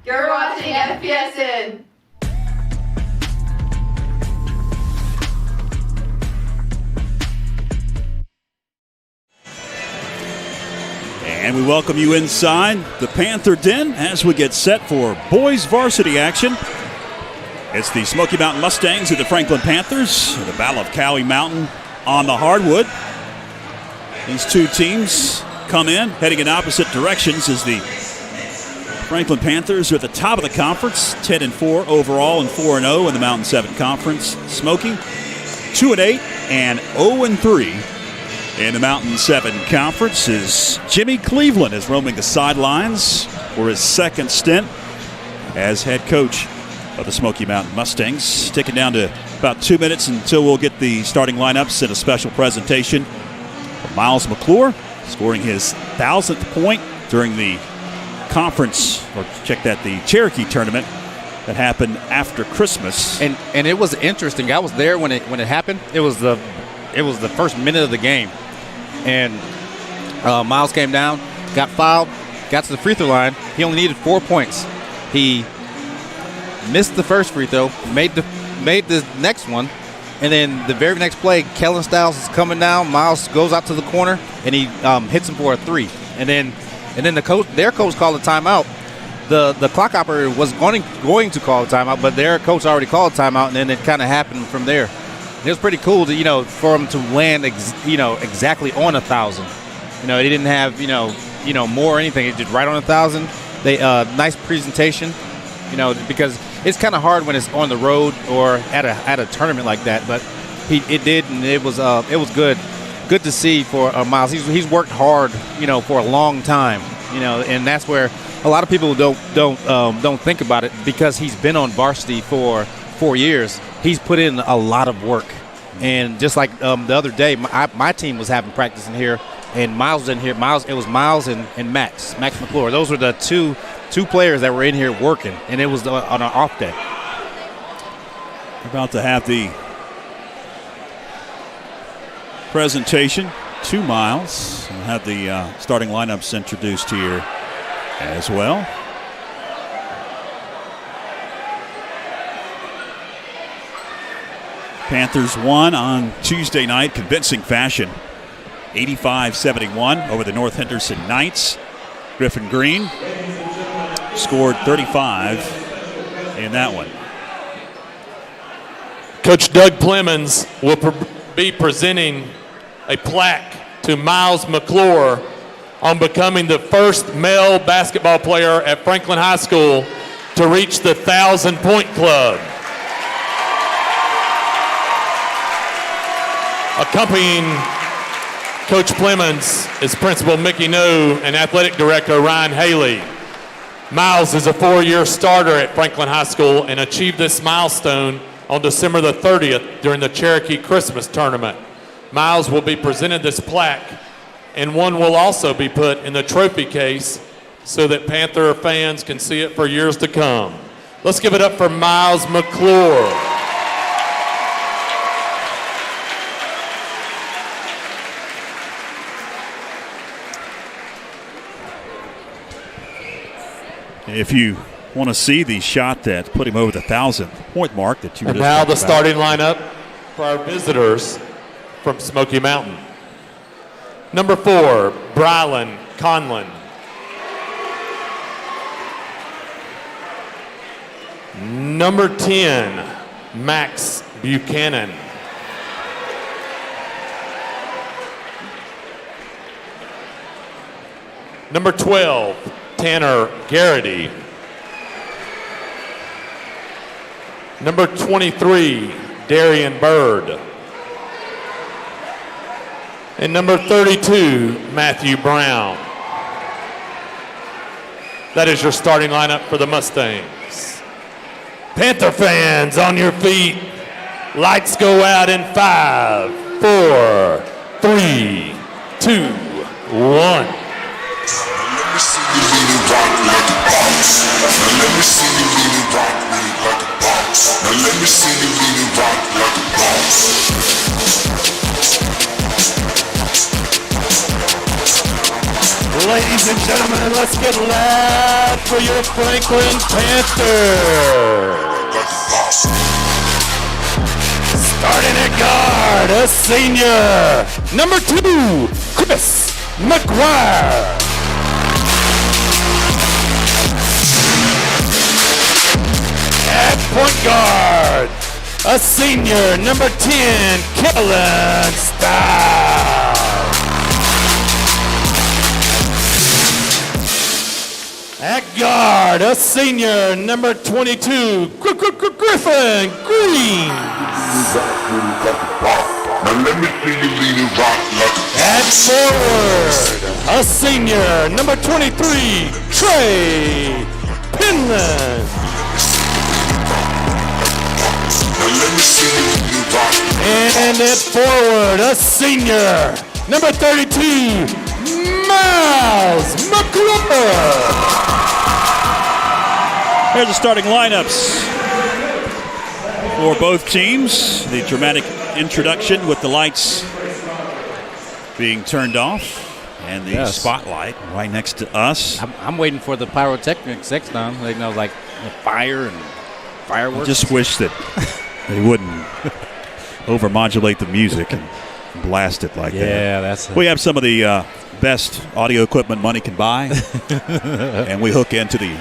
You're watching FPSN. And we welcome you inside the Panther Den as we get set for boys varsity action. It's the Smoky Mountain Mustangs and the Franklin Panthers, the Battle of Cowee Mountain on the hardwood. These two teams come in heading in opposite directions as the Franklin Panthers are at the top of the conference, 10-4 overall and 4-0 in the Mountain 7 Conference. Smoky, 2-8 and 0-3 in the Mountain 7 Conference as Jimmy Cleveland is roaming the sidelines for his second stint as head coach of the Smoky Mountain Mustangs. Ticking down to about 2 minutes until we'll get the starting lineups and a special presentation from Miles McClure, scoring his 1,000th point during the conference, or check that, the Cherokee tournament that happened after Christmas. And it was interesting. I was there when it happened. It was the first minute of the game. And Miles came down, got fouled, got to the free throw line. He only needed 4 points. He missed the first free throw, made the next one, and then the very next play, Kellen Stiles is coming down. Miles goes out to the corner, and he hits him for a three. And then their coach called a timeout. The clock operator was going to call a timeout, but their coach already called a timeout, and then it kind of happened from there. It was pretty cool to, for him to land, exactly on 1,000. He didn't have, more or anything. It just right on 1,000. They nice presentation, because it's kind of hard when it's on the road or at a tournament like that. But it did, and it was good to see for Miles. He's worked hard, for a long time, and that's where a lot of people don't think about it, because he's been on varsity for 4 years. He's put in a lot of work. And just like the other day, my team was having practice in here, and Miles was in here. It was Miles and Max McClure. Those were the two players that were in here working, and it was on an off day. We're about to have the presentation to Miles. We'll have the starting lineups introduced here as well. Panthers won on Tuesday night, convincing fashion, 85-71 over the North Henderson Knights. Griffin Green scored 35 in that one. Coach Doug Plemons will be presenting a plaque to Miles McClure on becoming the first male basketball player at Franklin High School to reach the 1,000-point club. Accompanying Coach Plemons is Principal Mickey No and Athletic Director Ryan Haley. Miles is a 4-year starter at Franklin High School and achieved this milestone on December the 30th during the Cherokee Christmas tournament. Miles will be presented this plaque, and one will also be put in the trophy case so that Panther fans can see it for years to come. Let's give it up for Miles McClure. If you want to see the shot that put him over the 1,000-point mark that you were And just now the about. starting lineup for our visitors from Smoky Mountain. Number 4, Brylan Conlon. Number 10, Max Buchanan. Number 12, Tanner Garrity. Number 23, Darian Bird. And number 32, Matthew Brown. That is your starting lineup for the Mustangs. Panther fans, on your feet. Lights go out in 5, 4, 3, 2, 1. Let me see you lean and rock like a boss. Now let me see you lean and rock with it like a boss. Now let me see you lean and rock like a boss. ladies and gentlemen, let's get loud for your Franklin Panther. Starting at guard, a senior, number 2, Chris McGuire. At point guard, a senior, number 10, Kellen Stiles. At guard, a senior, number 22, Griffin Green. Now let me see you lean and rock like a At forward, a senior, number 23, Trey Penland. Now let me see you lean and rock. And at forward, a senior, number 32, Miles McClure. Here's the starting lineups for both teams. The dramatic introduction with the lights being turned off and the spotlight right next to us. I'm waiting for the pyrotechnics next time. They know, like fire and fireworks. I just wish that they wouldn't overmodulate the music and blast it like that. Yeah, that's. We have some of the best audio equipment money can buy, and we hook into the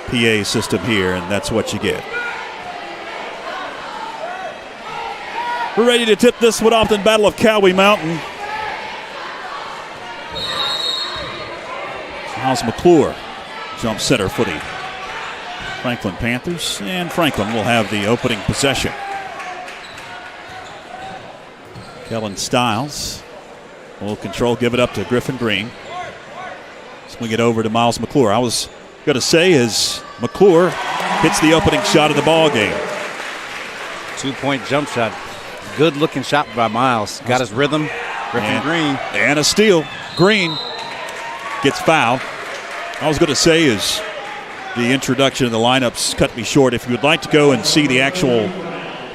PA system here, and that's what you get. We're ready to tip this one off in Battle of Cowee Mountain. Miles McClure, jump center for the Franklin Panthers, and Franklin will have the opening possession. Kellen Stiles will control, give it up to Griffin Green. Swing it over to Miles McClure. I was going to say as McClure hits the opening shot of the ball game. 2-point jump shot. Good looking shot by Miles. Got his rhythm. Griffin Green. And a steal. Green gets fouled. I was going to say is the introduction of the lineups cut me short. If you would like to go and see the actual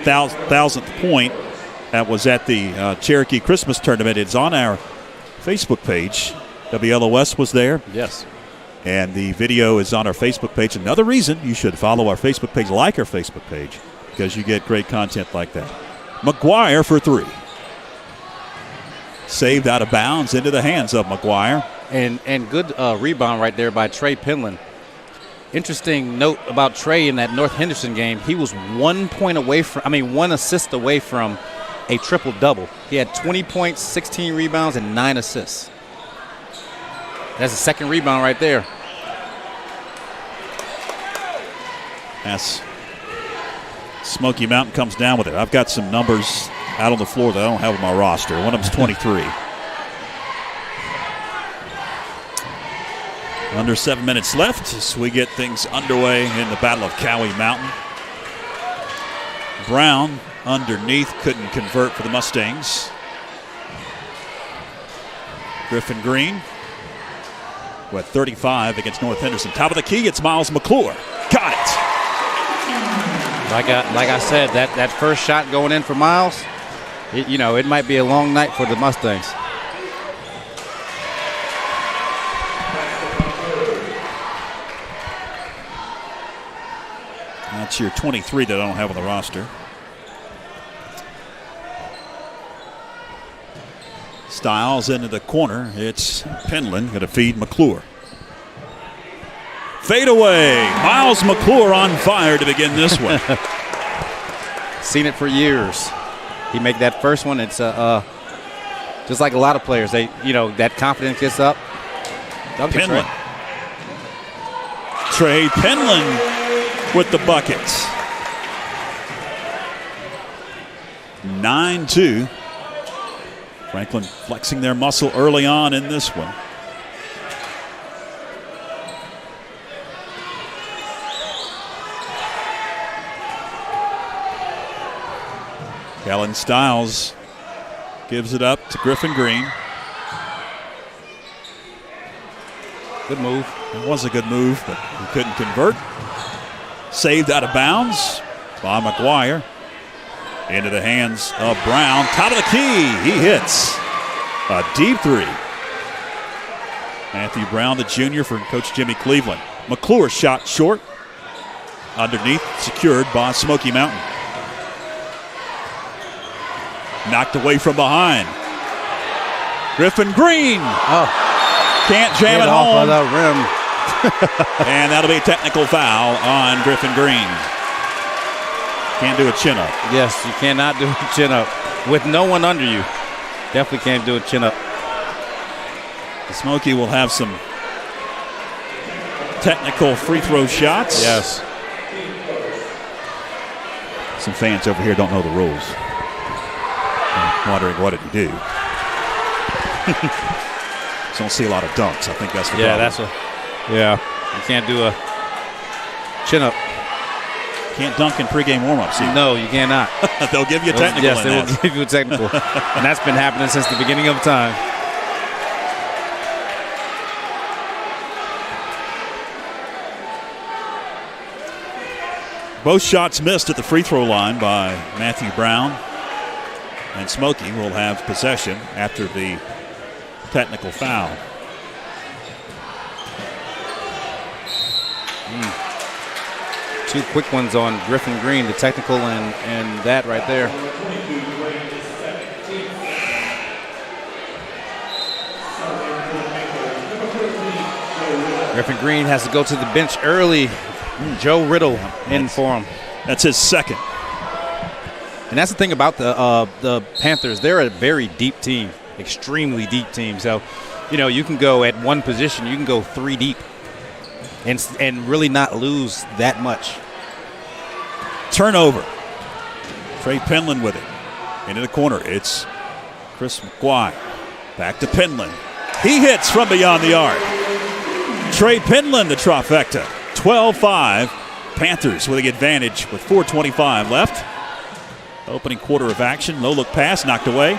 1,000th point that was at the Cherokee Christmas tournament, it's on our Facebook page. WLOS was there. Yes. And the video is on our Facebook page. Another reason you should follow our Facebook page, like our Facebook page, because you get great content like that. McGuire for 3. Saved out of bounds into the hands of McGuire. And good rebound right there by Trey Penland. Interesting note about Trey in that North Henderson game. He was 1 assist away from a triple-double. He had 20 points, 16 rebounds, and 9 assists. That's a second rebound right there. Yes. Smoky Mountain comes down with it. I've got some numbers out on the floor that I don't have on my roster. One of them's 23. Under 7 minutes left as we get things underway in the Battle of Cowee Mountain. Brown underneath couldn't convert for the Mustangs. Griffin Green with 35 against North Henderson. Top of the key, it's Miles McClure. Got it. Like I said, that first shot going in for Miles, it might be a long night for the Mustangs. That's your 23 that I don't have on the roster. Stiles into the corner. It's Penland going to feed McClure. Fade away. Miles McClure on fire to begin this one. Seen it for years. He make that first one. It's just like a lot of players. That confidence gets up. Penland. Trey Penland with the buckets. 9-2. Franklin flexing their muscle early on in this one. Kellen Stiles gives it up to Griffin Green. Good move. It was a good move, but he couldn't convert. Saved out of bounds by McGuire. Into the hands of Brown. Top of the key. He hits a deep 3. Matthew Brown, the junior for Coach Jimmy Cleveland. McClure shot short. Underneath, secured by Smoky Mountain. Knocked away from behind. Griffin Green. Can't jam it off home. of the rim. And that'll be a technical foul on Griffin Green. Can't do a chin-up. Yes, you cannot do a chin-up. With no one under you, definitely can't do a chin-up. Smoky will have some technical free throw shots. Yes. Some fans over here don't know the rules. I'm wondering, what did he do? Just don't see a lot of dunks. I think that's the problem. You can't do a chin-up. Can't dunk in pregame warm-ups either. No, you cannot. They'll give you a technical. Yes, they will give you a technical. And that's been happening since the beginning of time. Both shots missed at the free throw line by Matthew Brown. And Smoky will have possession after the technical foul. Two quick ones on Griffin Green, the technical and that right there. Griffin Green has to go to the bench early. Joe Riddle in for him. That's his second. And that's the thing about the Panthers. They're a very deep team, extremely deep team. So, you can go at one position, you can go 3 deep and really not lose that much. Turnover. Trey Penland with it. Into the corner. It's Chris McGuire. Back to Penland. He hits from beyond the arc. Trey Penland, the trifecta. 12-5. Panthers with the advantage with 4:25 left. Opening quarter of action. Low look pass knocked away.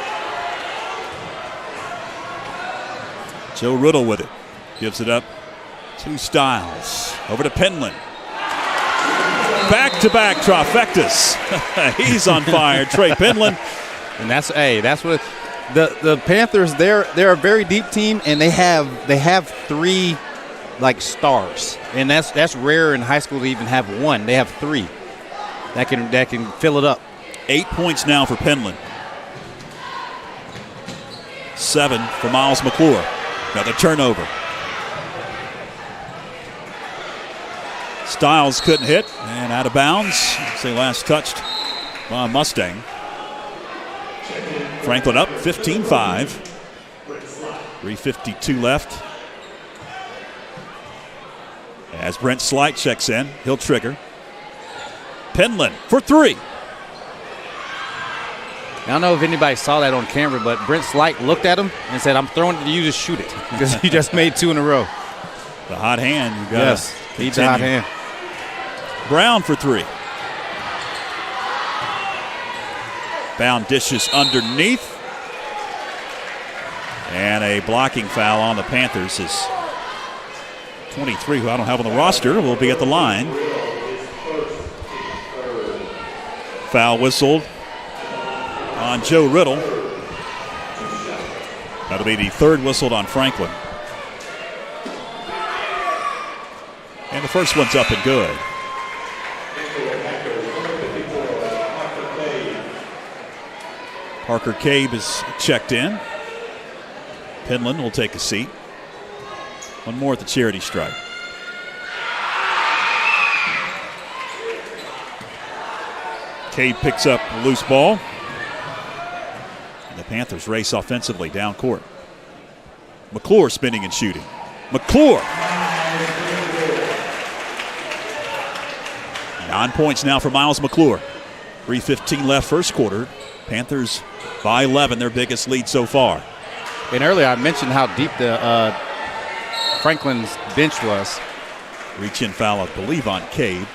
Joe Riddle with it. Gives it up to Styles. Over to Penland. Back-to-back trifectas. He's on fire. Trey Penland. And that's what the Panthers. They're a very deep team, and they have 3 stars, and that's rare in high school to even have one. They have 3 that can fill it up. 8 points now for Penland. 7 for Miles McClure. Another turnover. Styles couldn't hit and out of bounds. Say last touched by Mustang. Franklin up 15-5. 3:52 left. As Brent Slight checks in, he'll trigger. Penland for 3. I don't know if anybody saw that on camera, but Brent Slight looked at him and said, "I'm throwing it to you, just shoot it," because you just made 2 in a row. The hot hand. You got yes, he's the hot hand. Brown for 3. Bound dishes underneath. And a blocking foul on the Panthers is 23, who I don't have on the roster, will be at the line. Foul whistled on Joe Riddle. That'll be the 3rd whistled on Franklin. And the first one's up and good. Parker Cabe is checked in. Penland will take a seat. One more at the charity stripe. Cabe picks up a loose ball. And the Panthers race offensively down court. McClure spinning and shooting. McClure. 9 points now for Miles McClure. 3:15 left first quarter. Panthers by 11, their biggest lead so far. And earlier I mentioned how deep the Franklin's bench was. Reach-in foul, I believe, on Cabe.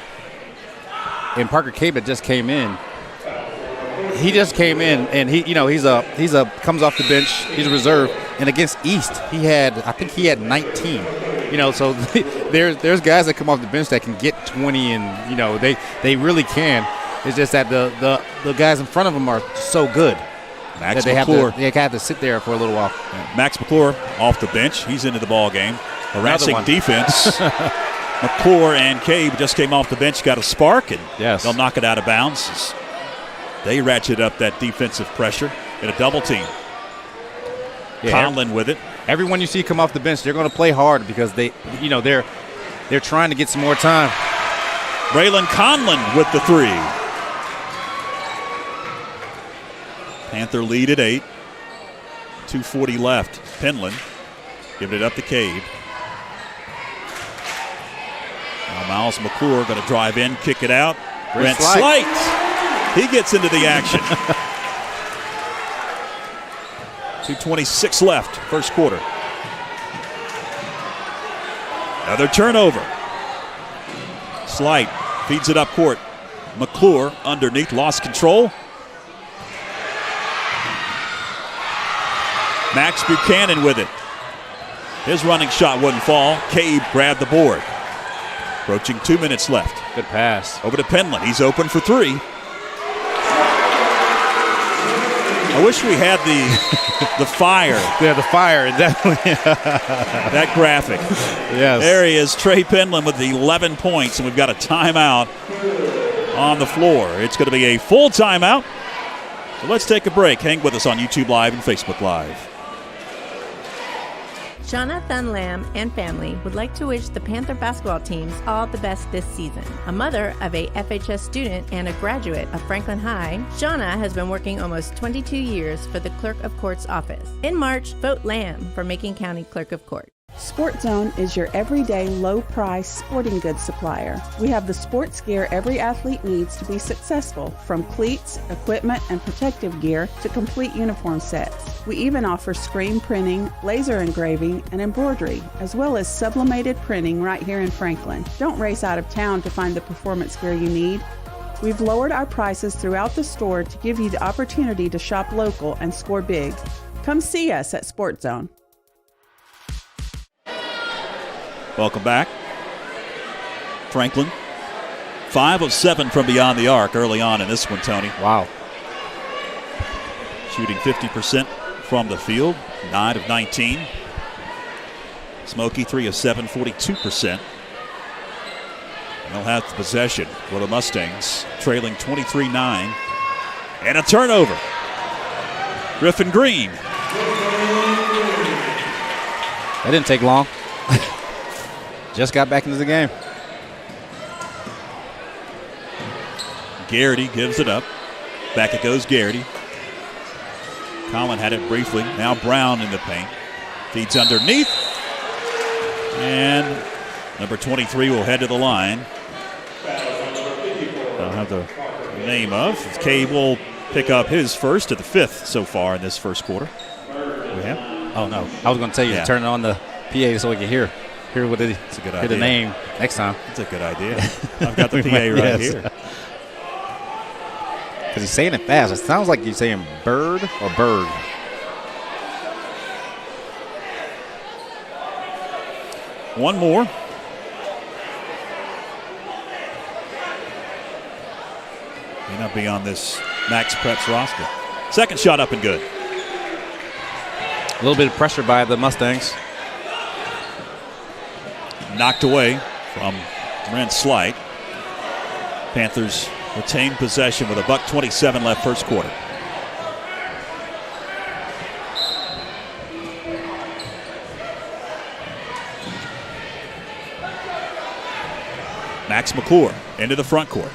And Parker Cabe just came in. He just came in, and he comes off the bench. He's a reserve, and against East, I think he had 19. So there's guys that come off the bench that can get 20, and they really can. It's just that the guys in front of them are so good. Max They McClure. have to sit there for a little while. Max McClure off the bench. He's into the ball game. Harassing one. defense. McClure and Cowee just came off the bench, got a spark, and Yes. they'll knock it out of bounds. They ratchet up that defensive pressure in a double team. Yeah, Conlon with it. everyone you see come off the bench, they're going to play hard because they're trying to get some more time. Braylon Conlon with the three. Panther lead at 8. 2:40 left. Penland giving it up to Cowee. Now Miles McClure going to drive in, kick it out. Brent Slight. He gets into the action. 2:26 left, first quarter. Another turnover. Slight feeds it up court. McClure underneath, lost control. Max Buchanan with it. His running shot wouldn't fall. Cowee grabbed the board. Approaching 2 minutes left. Good pass. Over to Penland. He's open for three. I wish we had the fire. Yeah, the fire, definitely. That graphic. Yes. There he is, Trey Penland with 11 points, and we've got a timeout on the floor. It's going to be a full timeout. So let's take a break. Hang with us on YouTube Live and Facebook Live. Shauna Thunlam and family would like to wish the Panther basketball teams all the best this season. A mother of a FHS student and a graduate of Franklin High, Shauna has been working almost 22 years for the Clerk of Court's office. In March, vote Lamb for Macon County Clerk of Court. Sport Zone is your everyday low-price sporting goods supplier. We have the sports gear every athlete needs to be successful, from cleats, equipment, and protective gear to complete uniform sets. We even offer screen printing, laser engraving, and embroidery, as well as sublimated printing right here in Franklin. Don't race out of town to find the performance gear you need. We've lowered our prices throughout the store to give you the opportunity to shop local and score big. Come see us at Sport Zone. Welcome back. Franklin, 5 of 7 from beyond the arc early on in this one, Tony. Wow. Shooting 50% from the field, 9 of 19. Smoky, 3 of 7, 42%. They'll have the possession for the Mustangs, trailing 23-9. And a turnover. Griffin Green. That didn't take long. Just got back into the game. Garrity gives it up. Back it goes Garrity. Colin had it briefly. Now Brown in the paint. Feeds underneath. And number 23 will head to the line. I don't have the name of. Cowee will pick up his first at the 5th so far in this first quarter. We have? Oh, no. I was going to tell you to turn on the PA so we can hear what it is. It's a good hear idea. the name next time. That's a good idea. I've got the PA right here. Because he's saying it fast. It sounds like he's saying bird or bird. One more. May not be on this Max Preps roster. Second shot up and good. A little bit of pressure by the Mustangs. Knocked away from Brent Slight. Panthers retain possession with $1:27 left first quarter. Max McClure into the front court.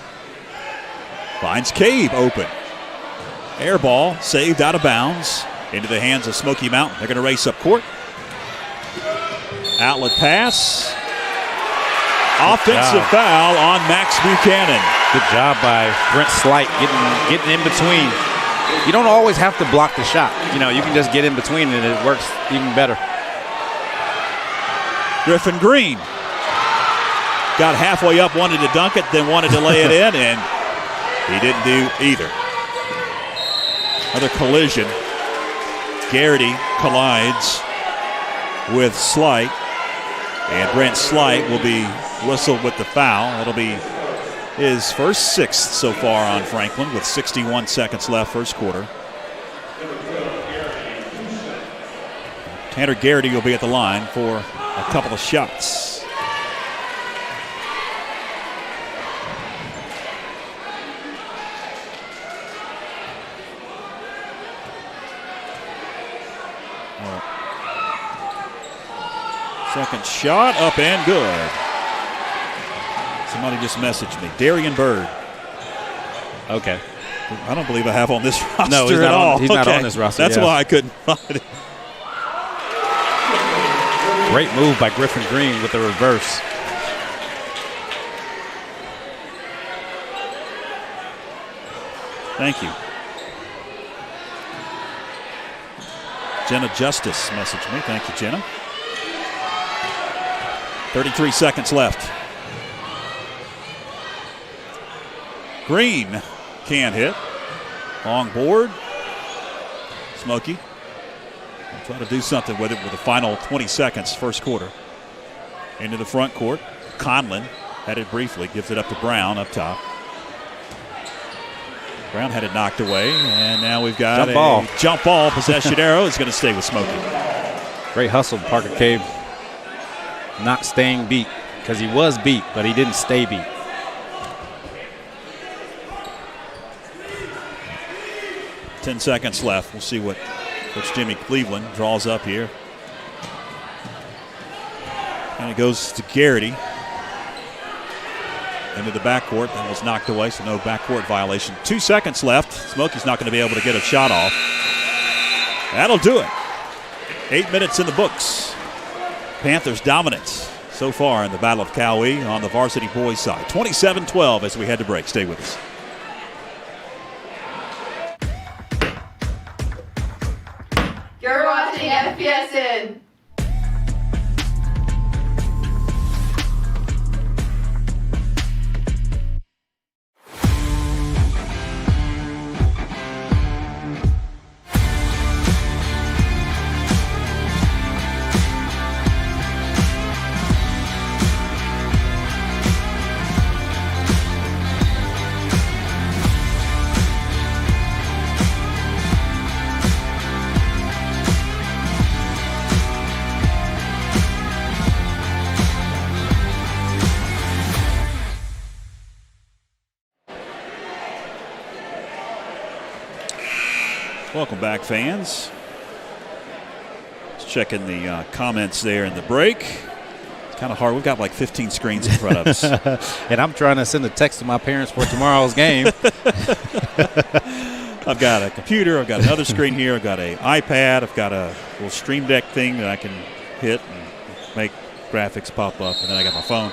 Finds Cowee open. Air ball saved out of bounds into the hands of Smoky Mountain. They're going to race up court. Outlet pass. Offensive foul on Max Buchanan. Good job by Brent Slight getting in between. You don't always have to block the shot. You know, you can just get in between and it works even better. Griffin Green got halfway up, wanted to dunk it, then wanted to lay it in, and he didn't do either. Another collision. Garrity collides with Slight, and Brent Slight will be whistled with the foul. It'll be his first 6th so far on Franklin with 61 seconds left first quarter. Tanner Garrity will be at the line for a couple of shots. Second shot, up and good. Somebody just messaged me. Darian Bird. Okay. I don't believe I have on this roster No, he's at not all. he's not on this roster. That's why I couldn't find it. Great move by Griffin Green with the reverse. Thank you. Jenna Justice messaged me. Thank you, Jenna. 33 seconds left. Green can't hit. Long board. Smoky will try to do something with it with the final 20 seconds, first quarter. Into the front court. Conlon had it briefly, gives it up to Brown up top. Brown had it knocked away, and now we've got jump ball. Possession arrow is going to stay with Smoky. Great hustle, Parker Cave. Not staying beat, because he was beat, but he didn't stay beat. Ten seconds left. We'll see what Coach Jimmy Cleveland draws up here. And it goes to Garrity. Into the backcourt. That was knocked away, so no backcourt violation. 2 seconds left. Smoky's not going to be able to get a shot off. That'll do it. 8 minutes in the books. Panthers dominance so far in the Battle of Cowee on the varsity boys side. 27-12 as we head to break. Stay with us. You're watching FPSN. Welcome back, fans. Let's check in the comments there in the break. It's kind of hard. We've got like 15 screens in front of us. And I'm trying to send a text to my parents for tomorrow's game. I've got a computer. I've got another screen here. I've got an iPad. I've got a little Stream Deck thing that I can hit and make graphics pop up. And then I got my phone.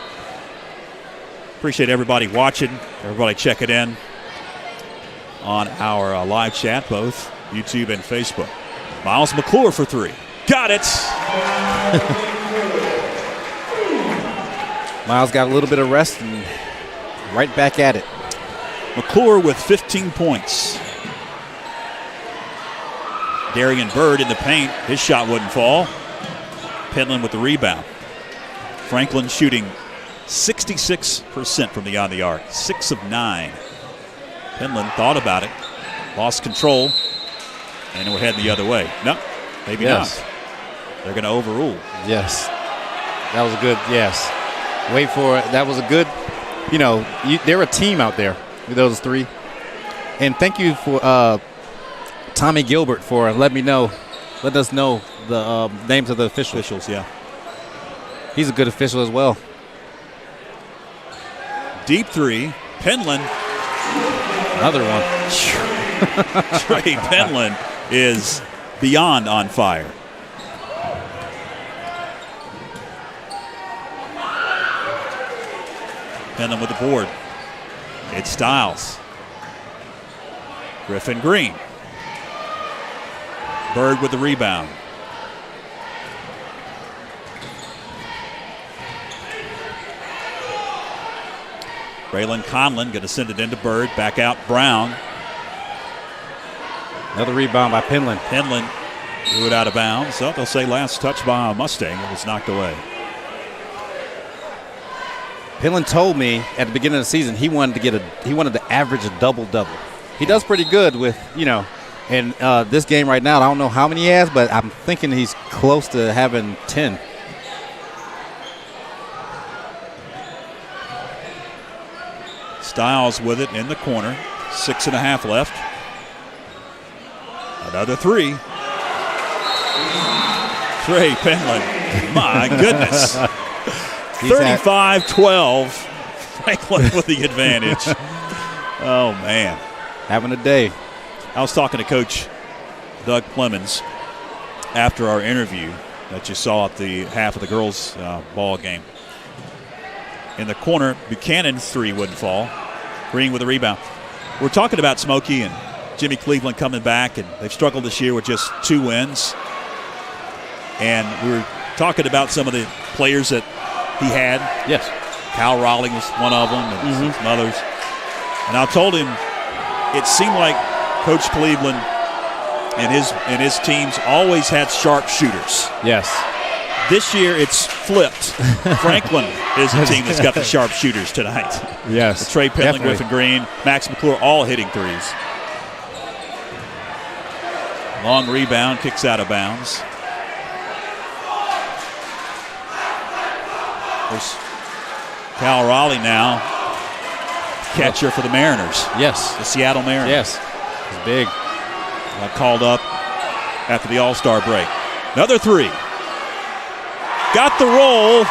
Appreciate everybody watching, everybody checking in on our live chat, both YouTube and Facebook. Miles McClure for three. Got it. Miles got a little bit of rest and right back at it. McClure with 15 points. Darian Bird in the paint. His shot wouldn't fall. Penland with the rebound. Franklin shooting 66% from beyond the arc. 6 of 9. Penland thought about it. Lost control. And we're heading the other way. No, maybe not. They're going to overrule. Yes. That was a good, yes. Wait for it. That was a good, they're a team out there with those three. And thank you for Tommy Gilbert for letting us know the names of the officials. Yeah. He's a good official as well. Deep three. Penland. Another one. Trey Penland is beyond on fire. Penland with the board. It's Styles. Griffin Green. Bird with the rebound. Braylon Conlon going to send it into Bird. Back out Brown. Another rebound by Penland. Penland threw it out of bounds. So they'll say last touch by a Mustang. It was knocked away. Penland told me at the beginning of the season he wanted to average a double-double. He does pretty good with, And this game right now, I don't know how many he has, but I'm thinking he's close to having 10. Styles with it in the corner. 6.5 left. Another three. Trey Penland. My goodness. 35-12. Franklin with the advantage. Oh, man. Having a day. I was talking to Coach Doug Clemens after our interview that you saw at the half of the girls' ball game. In the corner, Buchanan's three wouldn't fall. Green with a rebound. We're talking about Smoky and Jimmy Cleveland coming back, and they've struggled this year with just 2 wins. And we were talking about some of the players that he had. Yes. Cal Raleigh was one of them, and some others. And I told him it seemed like Coach Cleveland and his teams always had sharp shooters. Yes. This year it's flipped. Franklin is the team that's got the sharp shooters tonight. Yes. Trey Penland, Griffin Green, Max McClure, all hitting threes. Long rebound, kicks out of bounds. There's Cal Raleigh now, catcher for the Mariners. Yes. The Seattle Mariners. Yes. He's big. Called up after the All-Star break. Another three. Got the roll.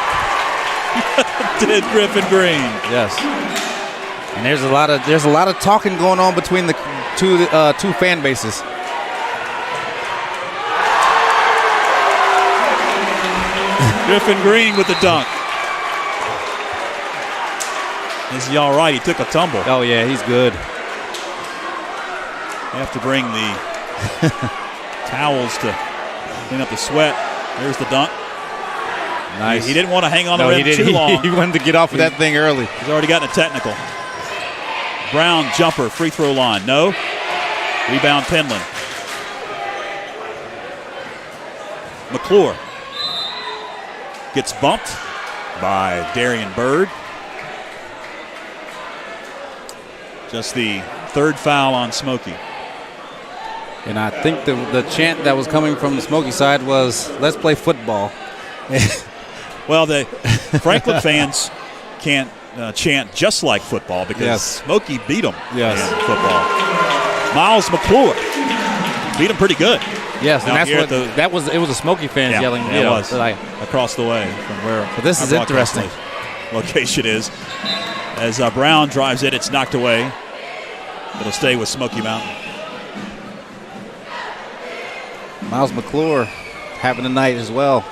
Did Griffin Green. Yes. And there's a lot of talking going on between the two fan bases. Griffin Green with the dunk. Is he all right? He took a tumble. Oh, yeah, he's good. You have to bring the towels to clean up the sweat. There's the dunk. Nice. He didn't want to hang on the rim too long. He wanted to get off of that thing early. He's already gotten a technical. Brown jumper, free throw line. No. Rebound Penland. McClure gets bumped by Darian Bird. Just the third foul on Smoky. And I think the chant that was coming from the Smoky side was, let's play football. Well, the Franklin fans can't chant just like football because Smoky beat them in football. Miles McClure beat him pretty good. Yes, and that's it was a Smoky fans yelling. It was across the way from where. But this is interesting. Location is as Brown drives it, it's knocked away. It'll stay with Smoky Mountain. Miles McClure having a night as well.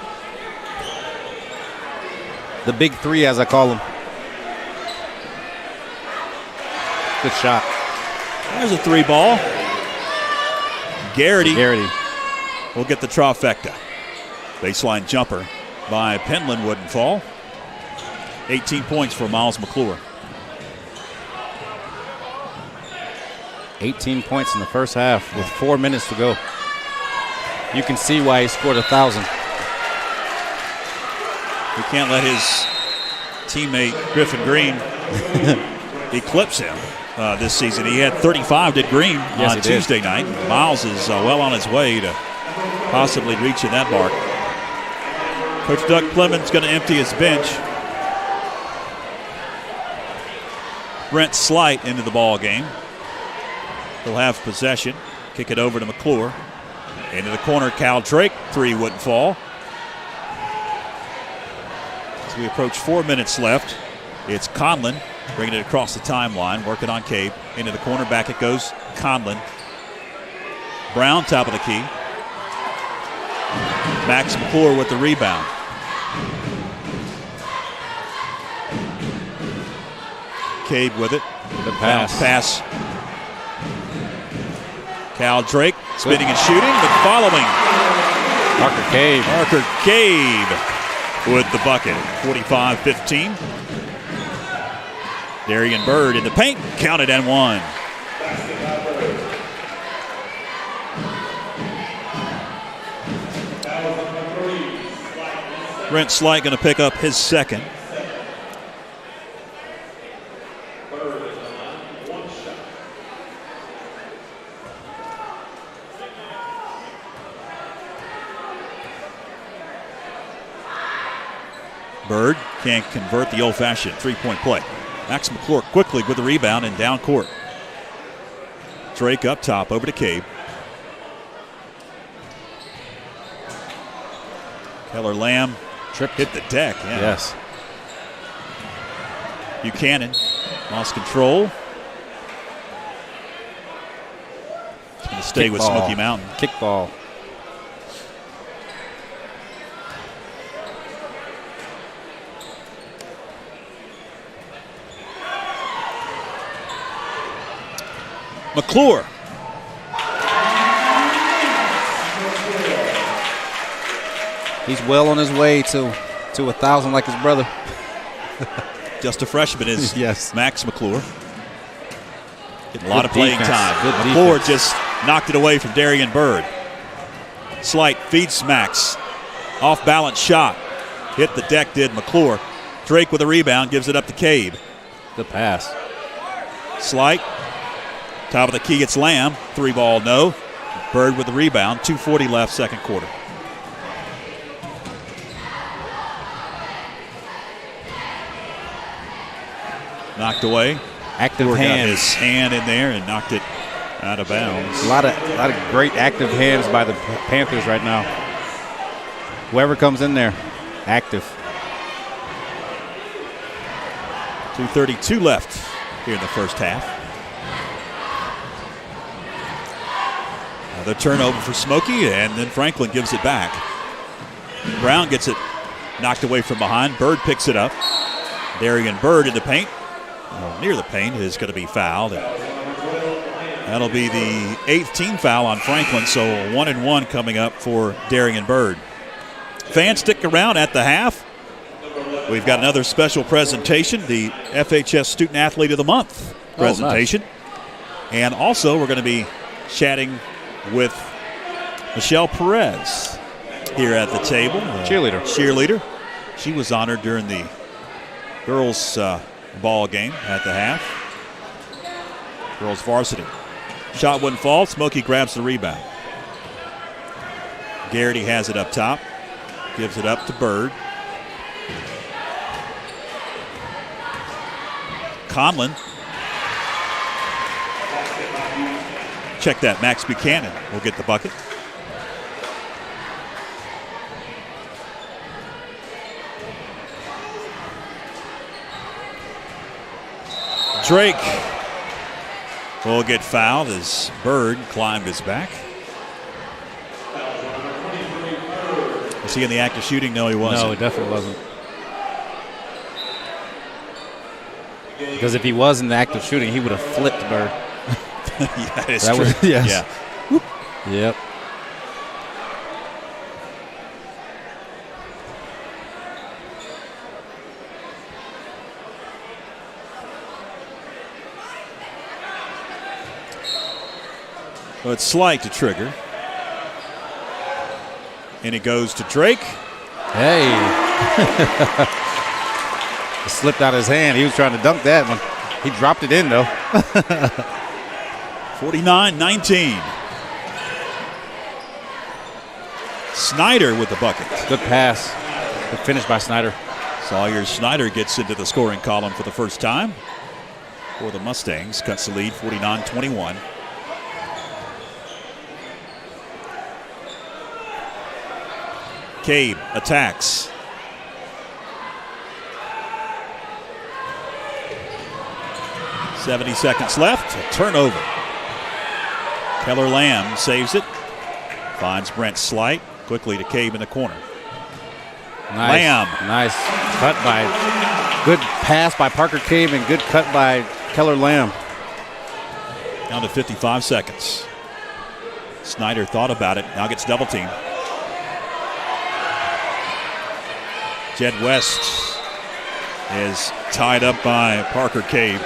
The big three, as I call him. Good shot. There's a three ball. Garrity Garrity will get the trifecta. Baseline jumper by Penland wouldn't fall. 18 points for Miles McClure. 18 points in the first half with 4 minutes to go. You can see why he scored 1,000. He can't let his teammate Griffin Green eclipse him this season. He had 35, did Green on Tuesday night. Miles is well on his way to possibly reaching that mark. Coach Doug Clemens going to empty his bench. Brent Slight into the ball game. He'll have possession. Kick it over to McClure. Into the corner, Cal Drake. Three wouldn't fall. As we approach 4 minutes left, it's Conlon bringing it across the timeline, working on Cave. Into the corner, back it goes. Conlon. Brown, top of the key. Max McClure with the rebound. Cade with it. The pass. Cal Drake spinning and shooting, but following. Parker Cave with the bucket. 45-15. Darian Bird in the paint. Counted and one. Brent Slight going to pick up his second. Bird can't convert the old-fashioned three-point play. Max McClure quickly with the rebound and down court. Drake up top over to Cowee. Keller Lamb hit the deck. Yeah. Yes. Buchanan lost control. He's going to stay with Smoky Mountain. Kickball. McClure. He's well on his way to 1,000 like his brother. Just a freshman is Yes. Max McClure. Getting a lot Good of playing defense. time. Good McClure defense. just knocked it away from Darian Bird. Slight feeds Max. Off balance shot. Hit the deck, did McClure. Drake with a rebound, gives it up to Cowee. Good pass. Slight. Top of the key, it's Lamb. 3-ball, no. Bird with the rebound. 2:40 left, second quarter. Knocked away. Active Got hands. his hand in there and knocked it out of bounds. A lot of great active hands by the Panthers right now. Whoever comes in there, active. 2:32 left here in the first half. Another turnover for Smoky, and then Franklin gives it back. Brown gets it knocked away from behind. Bird picks it up. Darian Bird in the paint. Near the paint is going to be fouled. That'll be the 8th team foul on Franklin, so 1-1 coming up for Darian Bird. Fans, stick around at the half. We've got another special presentation, the FHS Student Athlete of the Month presentation. Nice. And also we're going to be chatting with Michelle Perez here at the table. Cheerleader. She was honored during the girls' ball game at the half. Girls varsity. Shot wouldn't fall. Smoky grabs the rebound. Garrity has it up top. Gives it up to Bird. Conlon. Check that. Max Buchanan will get the bucket. Drake will get fouled as Bird climbed his back. Was he in the act of shooting? No, he wasn't. No, he definitely wasn't. Because if he was in the act of shooting, he would have flipped Bird. Yeah, that is That true. was- yes. Yeah. Yep. Well, it's Slight to trigger. And it goes to Drake. Hey. It slipped out of his hand. He was trying to dunk that one. He dropped it in, though. 49-19. Snyder with the bucket. Good pass. Good finish by Snyder. Sawyer Snyder gets into the scoring column for the first time for the Mustangs. Cuts the lead 49-21. Cowee attacks. .70 seconds left. A turnover. Keller Lamb saves it. Finds Brent Slight. Quickly to Cowee in the corner. Nice. Lamb. Nice cut by, good pass by Parker Cowee and good cut by Keller Lamb. Down to 55 seconds. Snyder thought about it. Now gets double teamed. Jed West is tied up by Parker Cowee.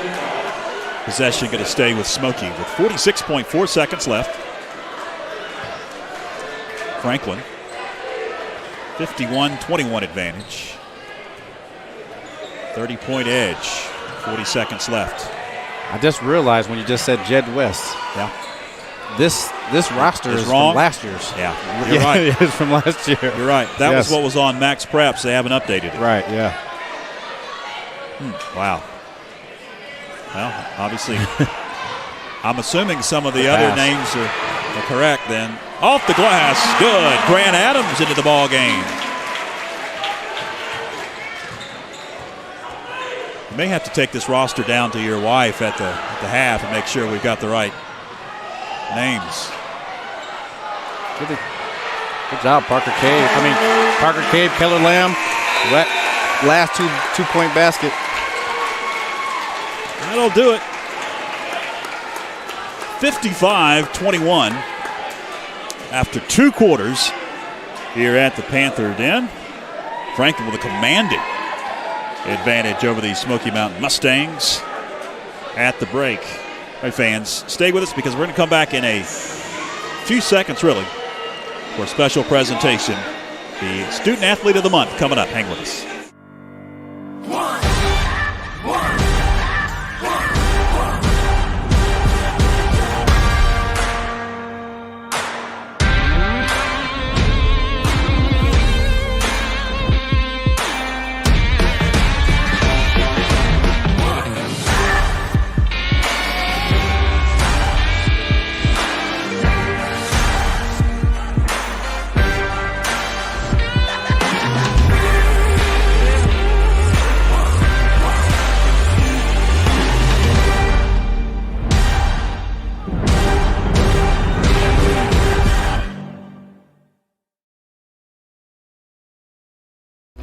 Possession going to stay with Smoky with 46.4 seconds left. Franklin, 51-21 advantage. 30-point edge, 40 seconds left. I just realized when you just said Jed West. Yeah. this roster is wrong? from last year's. Yeah, you're right. It's from last year. You're right. That was what was on Max Preps. They haven't updated it. Right, yeah. Wow. Well, obviously, I'm assuming some of the other names are correct then. Off the glass. Good. Grant Adams into the ball game. You may have to take this roster down to your wife at the half and make sure we've got the right names. Good job, Parker Cave. Parker Cave, Keller Lamb. Last two-point basket. That'll do it. 55-21 after 2 quarters here at the Panther Den. Franklin with a commanding advantage over the Smoky Mountain Mustangs at the break. All right, fans, stay with us because we're going to come back in a few seconds, really, for a special presentation. The Student Athlete of the Month coming up. Hang with us.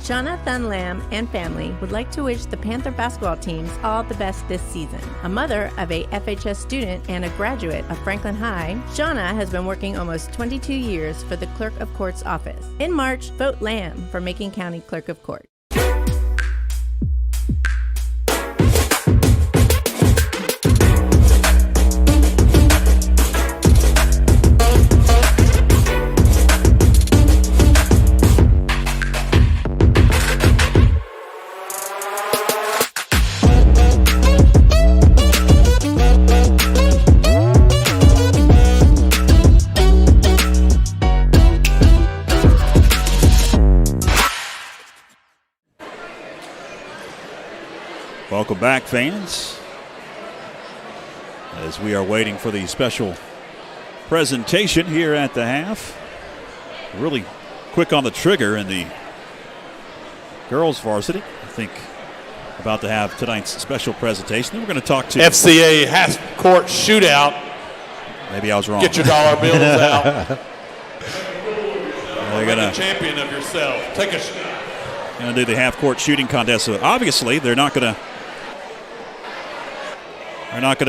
Jonathan Lamb and family would like to wish the Panther basketball teams all the best this season. A mother of a FHS student and a graduate of Franklin High, Shauna has been working almost 22 years for the Clerk of Court's office. In March, vote Lamb for Macon County Clerk of Court. Welcome back, fans, as we are waiting for the special presentation here at the half. Really quick on the trigger in the girls varsity. I think about to have tonight's special presentation. Then we're going to talk to FCA half-court shootout. Maybe I was wrong. Get your dollar bills out. They're going to champion of yourself. Take a shot. Going to do the half-court shooting contest. So obviously, they're not going to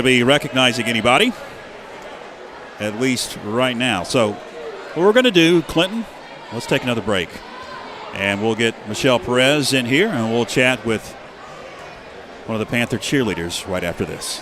be recognizing anybody, at least right now. So what we're going to do, Clinton, let's take another break. And we'll get Michelle Perez in here, and we'll chat with one of the Panther cheerleaders right after this.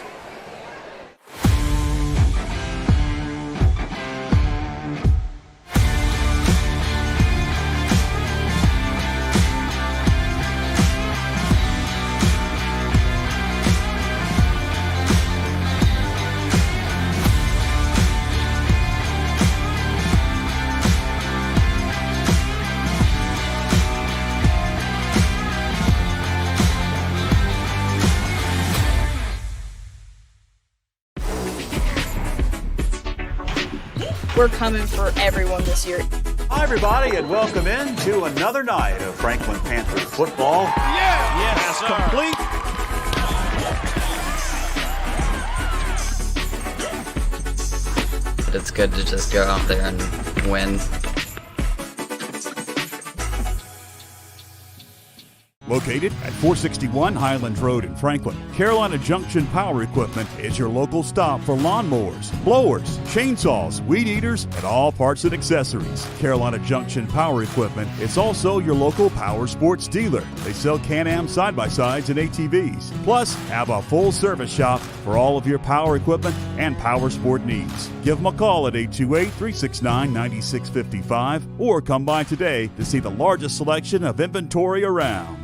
We're coming for everyone this year. Hi, everybody, and welcome in to another night of Franklin Panther football. Yes, complete. It's good to just go out there and win. Located at 461 Highland Road in Franklin, Carolina Junction Power Equipment is your local stop for lawnmowers, blowers, chainsaws, weed eaters, and all parts and accessories. Carolina Junction Power Equipment is also your local power sports dealer. They sell Can-Am side-by-sides and ATVs, plus have a full service shop for all of your power equipment and power sport needs. Give them a call at 828-369-9655 or come by today to see the largest selection of inventory around.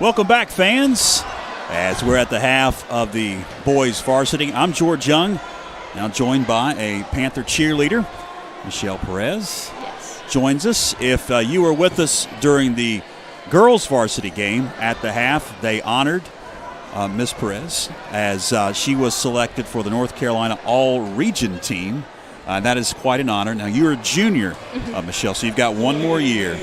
Welcome back, fans, as we're at the half of the boys varsity. I'm George Young, now joined by a Panther cheerleader, Michelle Perez. Yes. Joins us. If you were with us during the girls varsity game at the half, they honored Miss Perez as she was selected for the North Carolina All-Region team. That is quite an honor. Now, you're a junior, Michelle, so you've got one more year.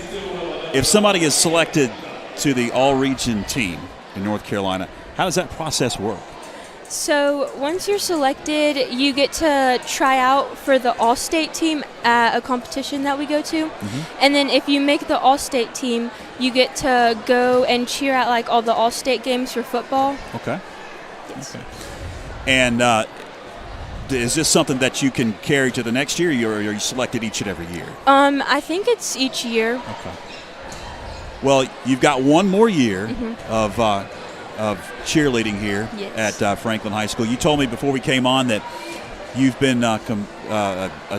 If somebody is selected to the All-Region team in North Carolina, how does that process work? So once you're selected, you get to try out for the All-State team at a competition that we go to. And then if you make the All-State team, you get to go and cheer at like all the All-State games for football. Okay. Yes. Okay. And is this something that you can carry to the next year, or are you selected each and every year? I think it's each year. Okay. Well, you've got one more year of cheerleading here at Franklin High School. You told me before we came on that you've been a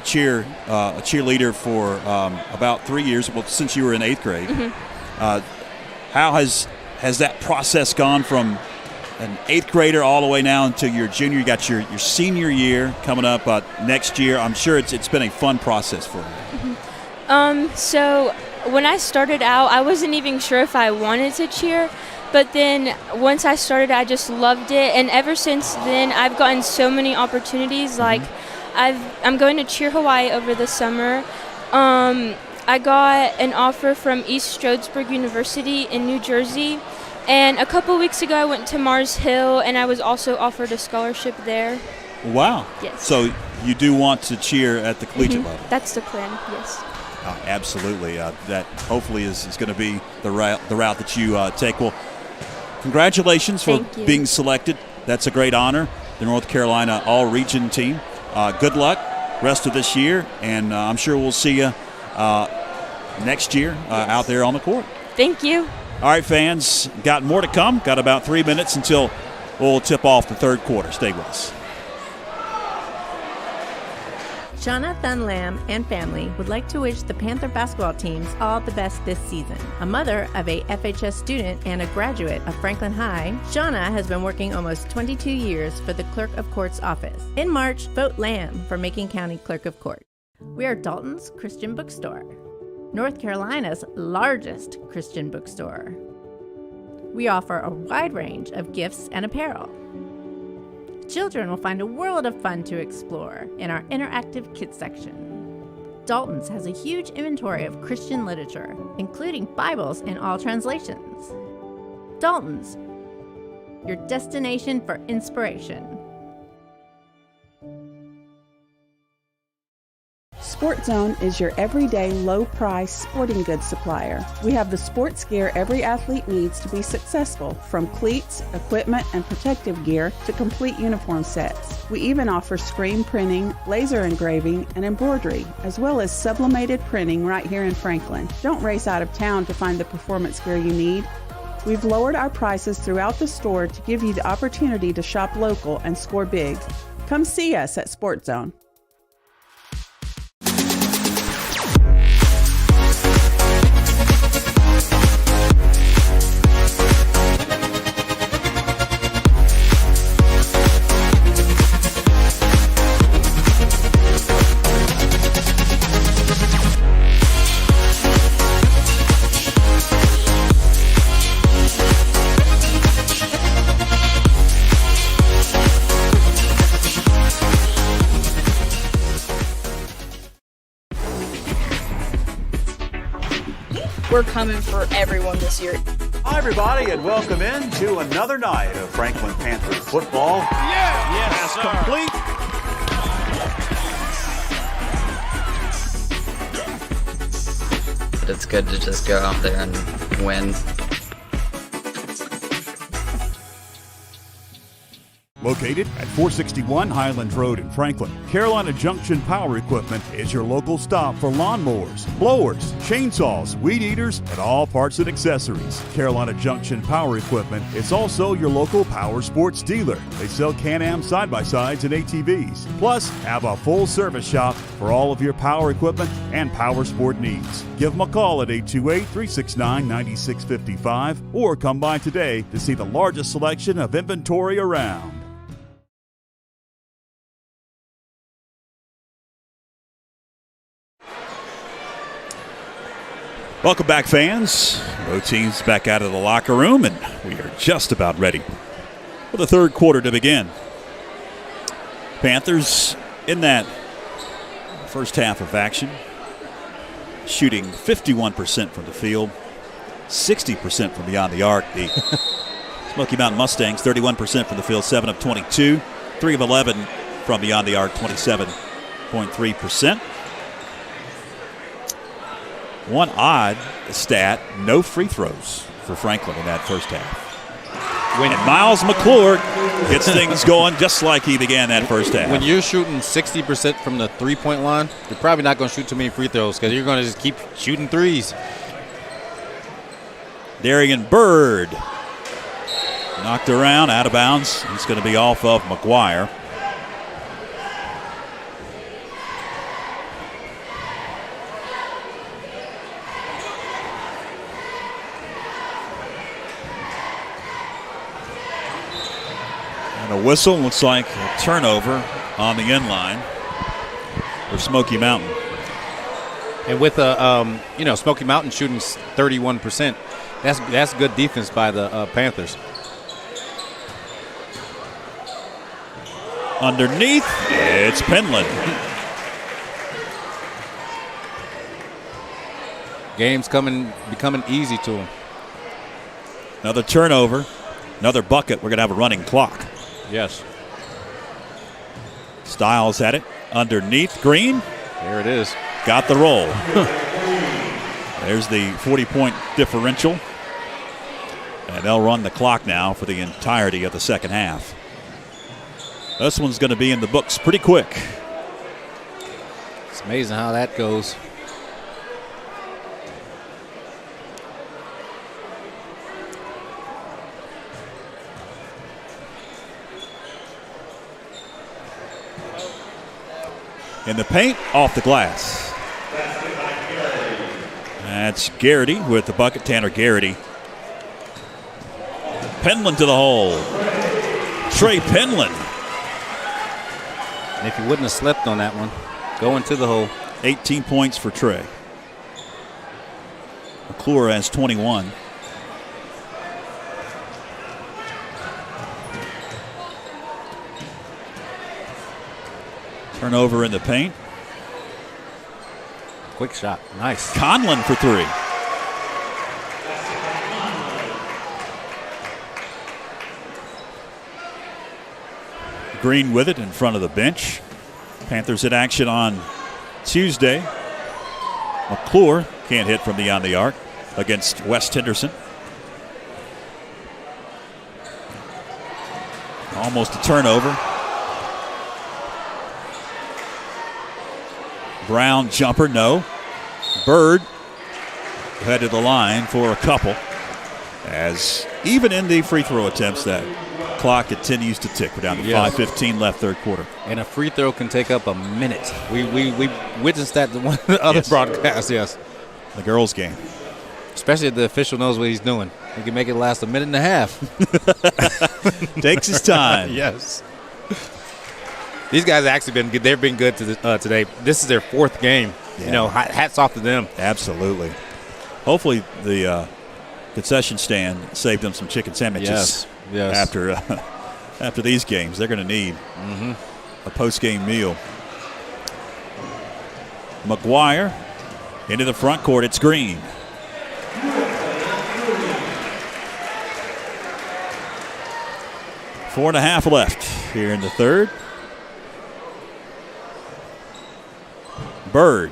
cheerleader for about 3 years, well, since you were in 8th grade. How has that process gone from an 8th grader all the way now until your junior? You got your senior year coming up next year. I'm sure it's been a fun process for you. So when I started out, I wasn't even sure if I wanted to cheer. But then once I started, I just loved it. And ever since then, I've gotten so many opportunities. Like I'm going to Cheer Hawaii over the summer. I got an offer from East Stroudsburg University in New Jersey. And a couple weeks ago, I went to Mars Hill, and I was also offered a scholarship there. Wow. Yes. So you do want to cheer at the collegiate level? That's the plan, yes. Absolutely. That hopefully is going to be the route that you take. Well, congratulations for being selected. That's a great honor. The North Carolina All-Region team. Good luck rest of this year, and I'm sure we'll see you next year out there on the court. Thank you. All right, fans, got more to come. Got about 3 minutes until we'll tip off the third quarter. Stay with us. Shauna Thunlam and family would like to wish the Panther basketball teams all the best this season. A mother of a FHS student and a graduate of Franklin High, Shauna has been working almost 22 years for the Clerk of Court's office. In March, vote Lamb for Macon County Clerk of Court. We are Dalton's Christian Bookstore, North Carolina's largest Christian bookstore. We offer a wide range of gifts and apparel. Children will find a world of fun to explore in our interactive kids section. Dalton's has a huge inventory of Christian literature, including Bibles in all translations. Dalton's, your destination for inspiration. Sport Zone is your everyday low-price sporting goods supplier. We have the sports gear every athlete needs to be successful, from cleats, equipment, and protective gear to complete uniform sets. We even offer screen printing, laser engraving, and embroidery, as well as sublimated printing right here in Franklin. Don't race out of town to find the performance gear you need. We've lowered our prices throughout the store to give you the opportunity to shop local and score big. Come see us at Sport Zone. We're coming for everyone this year. Hi, everybody, and welcome in to another night of Franklin Panther football. Yes, complete. But it's good to just go out there and win. Located at 461 Highland Road in Franklin, Carolina Junction Power Equipment is your local stop for lawnmowers, blowers, chainsaws, weed eaters, and all parts and accessories. Carolina Junction Power Equipment is also your local power sports dealer. They sell Can-Am side-by-sides and ATVs, plus have a full service shop for all of your power equipment and power sport needs. Give them a call at 828-369-9655 or come by today to see the largest selection of inventory around. Welcome back, fans. Both teams back out of the locker room, and we are just about ready for the third quarter to begin. Panthers in that first half of action, shooting 51% from the field, 60% from beyond the arc. The Smoky Mountain Mustangs, 31% from the field, 7 of 22, 3 of 11 from beyond the arc, 27.3%. One odd stat, no free throws for Franklin in that first half. And Miles McClure gets things going just like he began that first half. When you're shooting 60% from the three-point line, you're probably not going to shoot too many free throws because you're going to just keep shooting threes. Darian Bird knocked around, out of bounds. He's going to be off of McGuire. A whistle, looks like a turnover on the end line for Smoky Mountain. And with Smoky Mountain shooting 31%, that's good defense by the Panthers. Underneath, it's Penland. Game's becoming easy to him. Another turnover, another bucket. We're going to have a running clock. Yes. Styles had it underneath. Green. There it is. Got the roll. There's the 40-point differential. And they'll run the clock now for the entirety of the second half. This one's going to be in the books pretty quick. It's amazing how that goes. In the paint, off the glass. That's Garrity with the bucket, Tanner Garrity. Penland to the hole. Trey Penland. And if he wouldn't have slept on that one, going to the hole. 18 points for Trey. McClure has 21. Turnover in the paint. Quick shot. Nice. Conlon for three. Green with it in front of the bench. Panthers in action on Tuesday. McClure can't hit from beyond the arc against West Henderson. Almost a turnover. Brown jumper, no. Bird headed the line for a couple. As even in the free throw attempts, that clock continues to tick. We're down to 5:15 left, third quarter. And a free throw can take up a minute. We witnessed that in one of the other broadcasts, yes. The girls' game. Especially if the official knows what he's doing. He can make it last a minute and a half. Takes his time. Yes. These guys have actually been good. They've been good today. This is their fourth game. Yeah. You know, hats off to them. Absolutely. Hopefully the concession stand saved them some chicken sandwiches. Yes. After these games. They're going to need a post-game meal. McGuire into the front court. It's Green. Four and a half left here in the third. Bird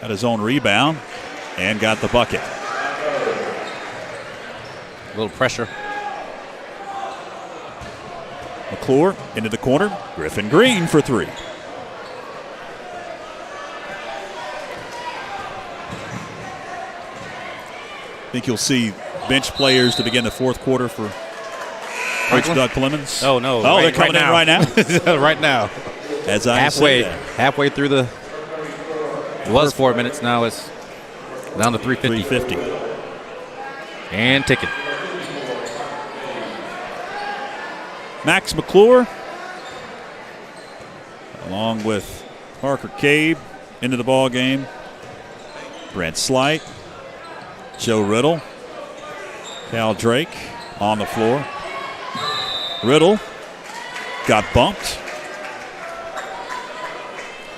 got his own rebound and got the bucket. A little pressure. McClure into the corner. Griffin Green for 3. I think you'll see bench players to begin the fourth quarter for Coach Doug Clemens. Oh, no. Oh, they're coming in right now? Right now. As I halfway through the. It was 4 minutes. Now it's down to 350. And ticking. Max McClure, along with Parker Cave, into the ball game. Brent Slight, Joe Riddle, Cal Drake on the floor. Riddle got bumped.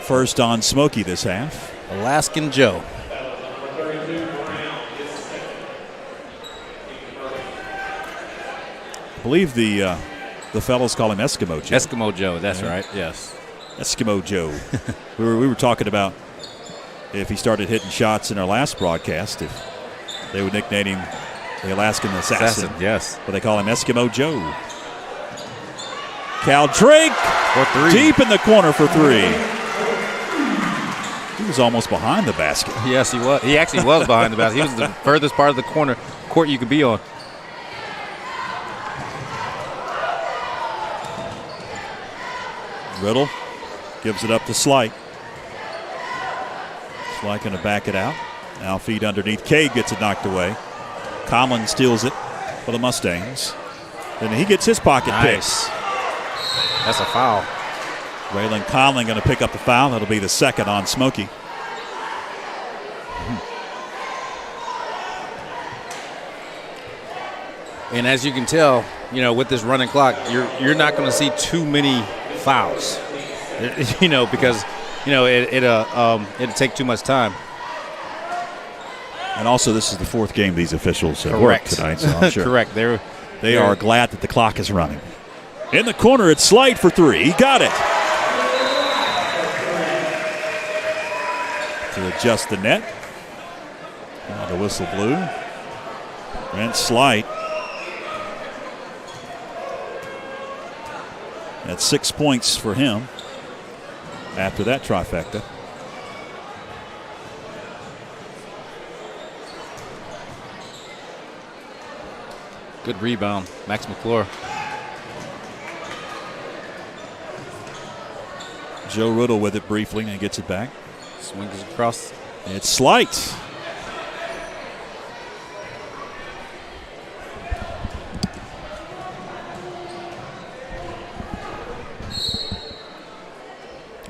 First on Smoky this half. Alaskan Joe. I believe the fellows call him Eskimo Joe. Eskimo Joe, that's right, yes. Eskimo Joe. we were talking about if he started hitting shots in our last broadcast, if they would nickname him the Alaskan Assassin. Yes. But they call him Eskimo Joe. Cal Drake for 3. Deep in the corner for 3. He was almost behind the basket. Yes, he was. He actually was behind the basket. He was the furthest part of the court you could be on. Riddle gives it up to Slight. Slight going to back it out. Now feed underneath. Cade gets it knocked away. Conlon steals it for the Mustangs. Then he gets his pocket pick. That's a foul. Waylon Conlon going to pick up the foul. That'll be the second on Smoky. And as you can tell, with this running clock, you're not going to see too many fouls. Because it'll take too much time. And also, this is the fourth game these officials have worked tonight. So I'm sure Correct. They are glad that the clock is running. In the corner, it's Slight for 3. He got it. To adjust the net. Now the whistle blew. Brent Slight. That's 6 points for him after that trifecta. Good rebound, Max McClure. Joe Riddle with it briefly and gets it back. Swings across. It's Slight.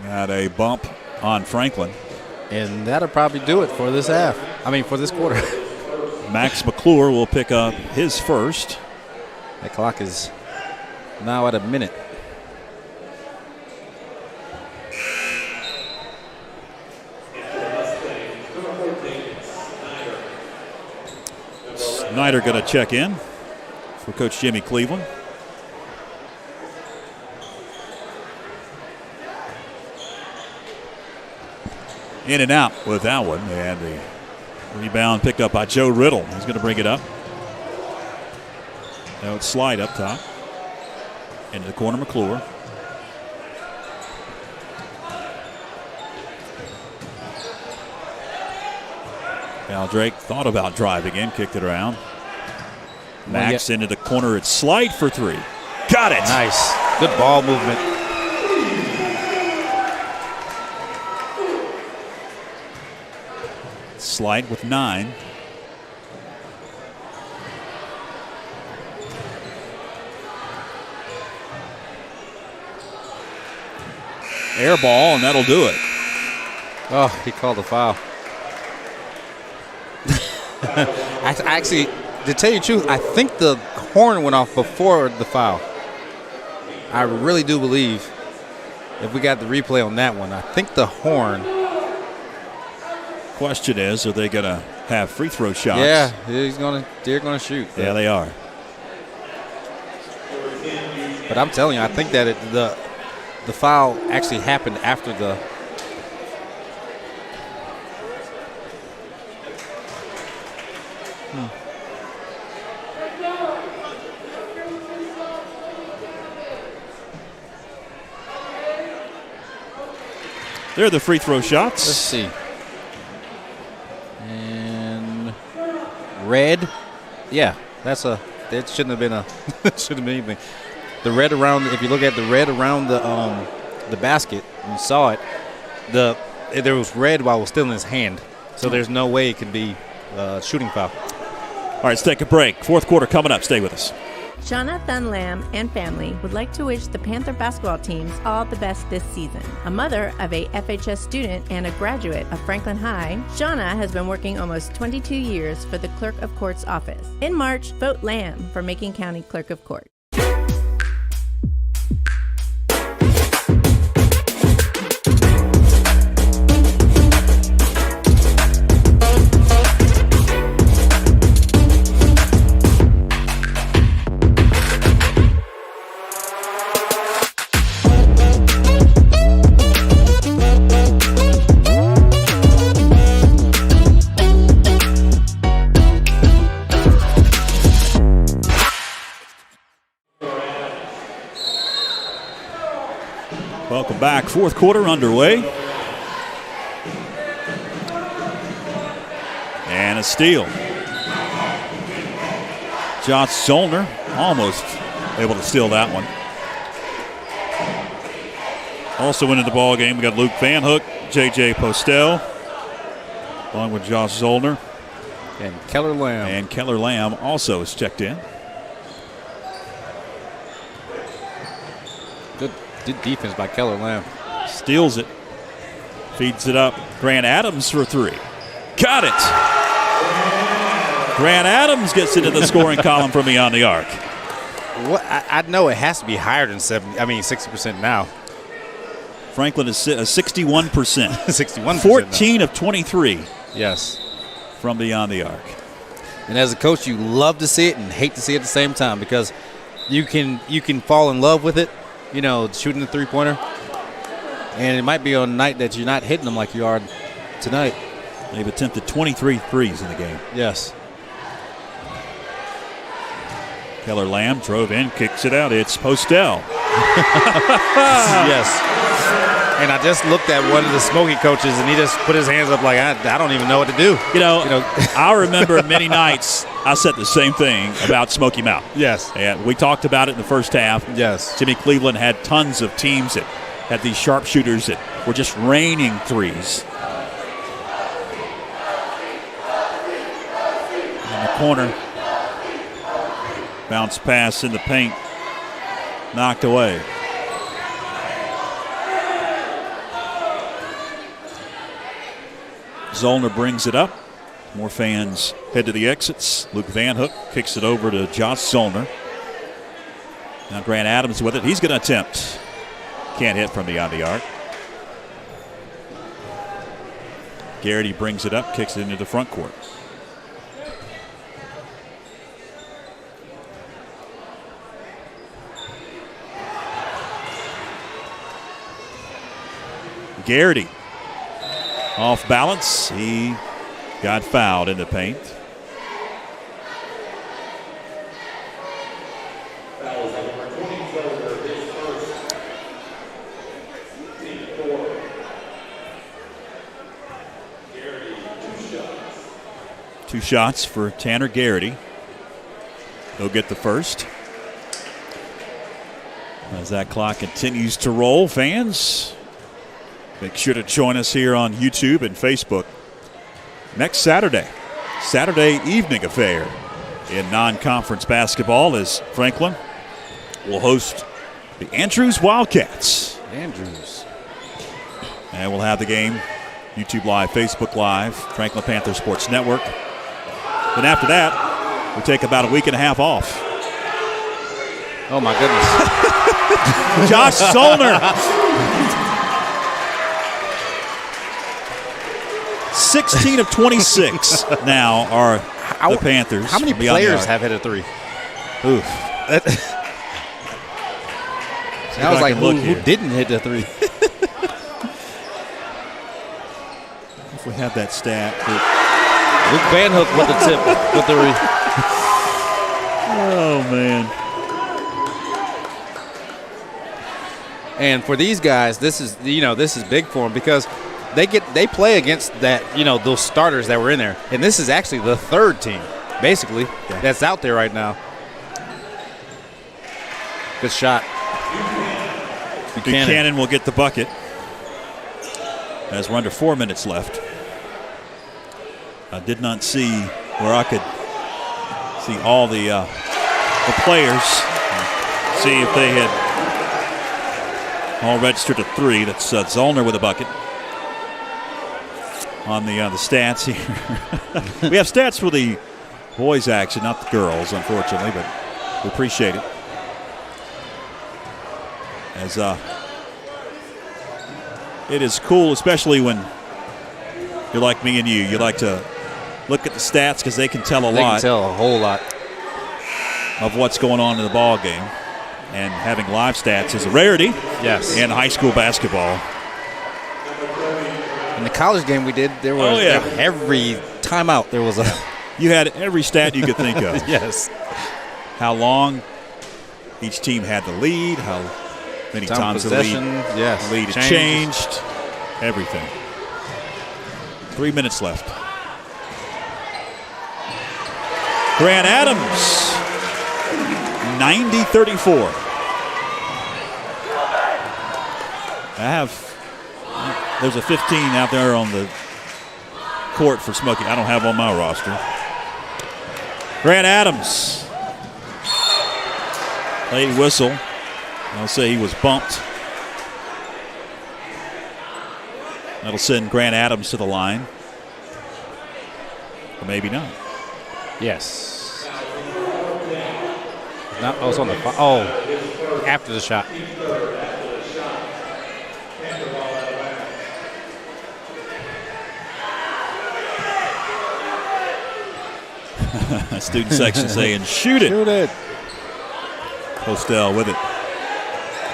Got a bump on Franklin. And that'll probably do it for this half. For this quarter. Max McClure will pick up his first. That clock is now at a minute. Snyder going to check in for Coach Jimmy Cleveland. In and out with that one. And the rebound picked up by Joe Riddle. He's going to bring it up. Now it's Slide up top. Into the corner, McClure. Cal Drake thought about driving in, kicked it around. Max into the corner. It's Slide for 3. Got it. Nice. Good ball movement. Slide with 9. Air ball, and that'll do it. Oh, he called a foul. Actually, to tell you the truth, I think the horn went off before the foul. I really do believe, if we got the replay on that one, I think the horn. Question is, are they going to have free throw shots? Yeah, they're gonna shoot. Yeah, they are. But I'm telling you, I think that the foul actually happened after the. There are the free throw shots. Let's see. And red. Yeah, that shouldn't have been shouldn't have been anything. The red around, if you look at the red around the basket, and you saw it, there was red while it was still in his hand. So there's no way it could be shooting foul. All right, let's take a break. Fourth quarter coming up. Stay with us. Jonathan Lamb and family would like to wish the Panther basketball teams all the best this season. A mother of a FHS student and a graduate of Franklin High, Shauna has been working almost 22 years for the Clerk of Court's office. In March, vote Lamb for Macon County Clerk of Court. Welcome back. Fourth quarter underway. And a steal. Josh Zollner almost able to steal that one. Also into the ball game, we got Luke Van Hook, J.J. Postel, along with Josh Zollner. And Keller Lamb. And Keller Lamb also is checked in. Good defense by Keller Lamb. Steals it. Feeds it up. Grant Adams for three. Got it. Grant Adams gets into the scoring column from beyond the arc. What I know it has to be higher than 60% now. Franklin is 61%. 61%. 14 of 23. Yes. From beyond the arc. And as a coach, you love to see it and hate to see it at the same time, because you can fall in love with it, you know, shooting the three-pointer, and it might be on a night that you're not hitting them like you are tonight. They've attempted 23 threes in the game. Yes. Keller Lamb drove in, kicks it out. It's Postel. Yes. And I just looked at one of the Smoky coaches, and he just put his hands up like, I don't even know what to do. You know I remember many nights I said the same thing about Smoky Mount. Yes. And we talked about it in the first half. Yes. Jimmy Cleveland had tons of teams that had these sharpshooters that were just raining threes. In the corner. Bounce pass in the paint. Knocked away. Zollner brings it up. More fans head to the exits. Luke Van Hook kicks it over to Josh Zollner. Now Grant Adams with it. He's going to attempt. Can't hit from beyond the arc. Garrity brings it up, kicks it into the front court. Garrity off balance. He got fouled in the paint. Two shots for Tanner Garrity. He'll get the first. As that clock continues to roll, fans, make sure to join us here on YouTube and Facebook next Saturday evening affair in non-conference basketball, as Franklin will host the Andrews Wildcats. Andrews. And we'll have the game YouTube Live, Facebook Live, Franklin Panther Sports Network. Then after that, we take about a week and a half off. Oh, my goodness. Josh Zollner. 16 of 26 now are the Panthers. How many players have hit a three? Oof. I was like, who didn't hit the three? If we have that stat. Luke Van Hook with the tip with the three. Oh, man. And for these guys, this is big for them because they play against that, those starters that were in there. And this is actually the third team, basically, that's out there right now. Good shot. Buchanan will get the bucket as we're under 4 minutes left. I did not see where I could see all the players, see if they had all registered a 3. That's Zollner with a bucket on the stats here. We have stats for the boys action, not the girls, unfortunately, but we appreciate it. As it is cool, especially when you're like me and you like to look at the stats because they can tell a lot. They can tell a whole lot of what's going on in the ball game. And having live stats is a rarity. Yes. In high school basketball. In the college game we did, there was every timeout there was a. You had every stat you could think of. Yes. How long each team had the lead, how many times the lead had changed, everything. 3 minutes left. Grant Adams, 90-34. There's a 15 out there on the court for Smoky. I don't have on my roster. Grant Adams. Late whistle. I'll say he was bumped. That'll send Grant Adams to the line. Or maybe not. Yes. No, it's on the after the shot. Student section saying, shoot it. Shoot it. Postel with it.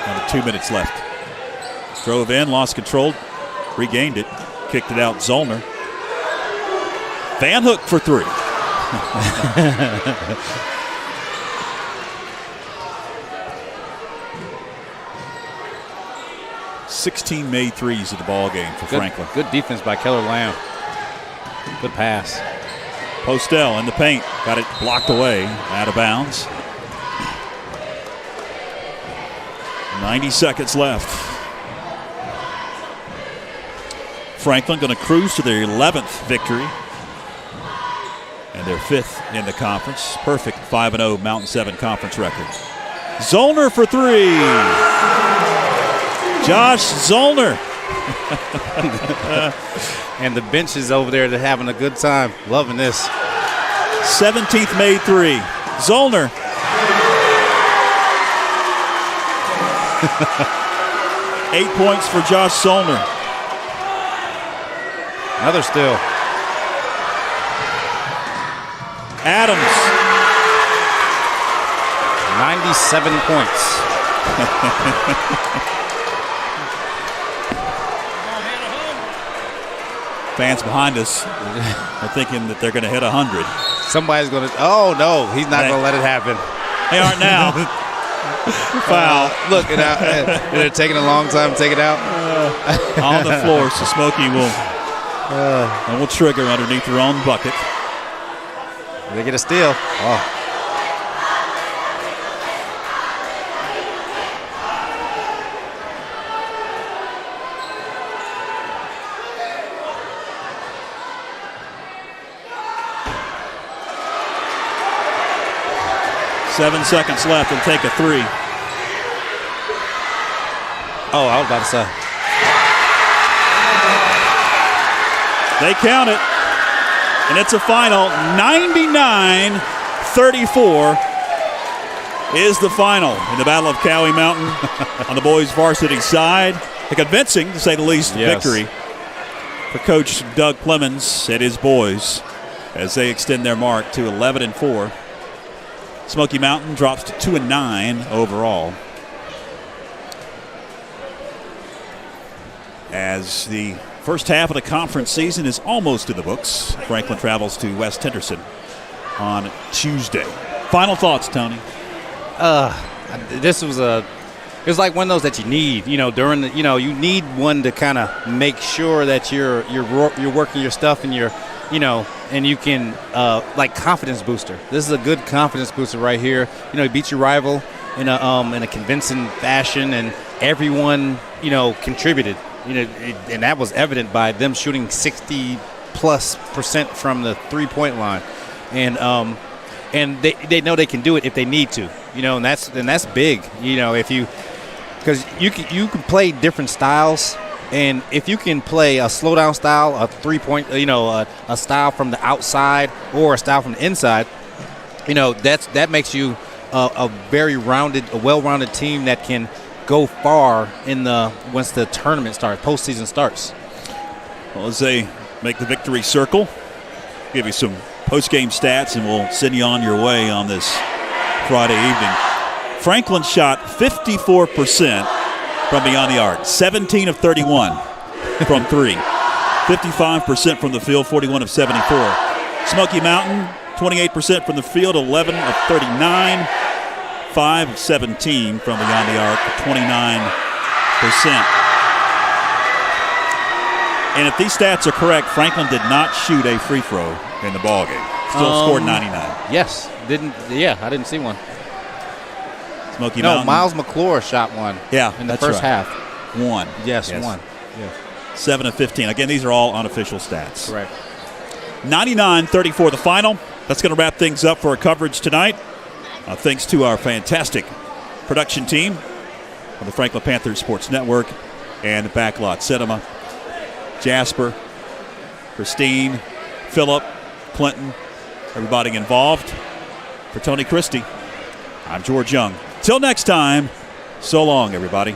Under 2 minutes left. Drove in, lost control, regained it, kicked it out. Zollner. Van Hook for 3. 16 made threes in the ball game for Franklin. Good defense by Keller Lamb. Good pass. Postel in the paint. Got it blocked away. Out of bounds. 90 seconds left. Franklin going to cruise to their 11th victory. And their 5th in the conference. Perfect 5-0 Mountain 7 conference record. Zollner for 3. Josh Zollner. And the bench is over there. They're having a good time. Loving this. 17th made 3. Zollner. 8 points for Josh Zollner. Another steal. Adams. 97 points. Fans behind us are thinking that they're going to hit 100. Somebody's going to. Oh, no. He's not going to let it happen. They aren't now. Foul. Look, they're taking a long time to take it out. On the floor, so Smoky will trigger underneath their own bucket. They get a steal. Oh. Seven seconds left and take a 3. Oh, I was about to say. They count it. And it's a final. 99-34 is the final in the Battle of Cowee Mountain on the boys' varsity side. A convincing, to say the least, victory for Coach Doug Clemens and his boys as they extend their mark to 11-4. Smoky Mountain drops to 2-9 overall. As the first half of the conference season is almost in the books, Franklin travels to West Henderson on Tuesday. Final thoughts, Tony? This was a it's like one of those that you need, during the, you need one to kind of make sure that you're working your stuff and and you can like confidence booster. This is a good confidence booster right here. You beat your rival in a convincing fashion, and everyone contributed. And that was evident by them shooting 60+% from the 3-point line, and they know they can do it if they need to. And that's big. Because you can play different styles. And if you can play a slow down style, a 3-point, a style from the outside or a style from the inside, that makes you a well-rounded team that can go far once the tournament starts, postseason starts. Well, as they make the victory circle, give you some post-game stats, and we'll send you on your way on this Friday evening. Franklin shot 54%. from beyond the arc, 17 of 31 from 3, 55% from the field, 41 of 74. Smoky Mountain, 28% from the field, 11 of 39, 5 of 17 from beyond the arc, 29%. And if these stats are correct, Franklin did not shoot a free throw in the ballgame. Still scored 99. Yes, I didn't see one. Smoky Mountain. Miles McClure shot one. Yeah, in the first half. One. Yes, one. Yeah. 7 of 15. Again, these are all unofficial stats. Correct. 99-34 the final. That's going to wrap things up for our coverage tonight. Thanks to our fantastic production team of the Franklin Panther Sports Network and the Backlot Cinema. Jasper, Christine, Philip, Clinton, everybody involved. For Tony Christie, I'm George Young. Till next time, so long, everybody.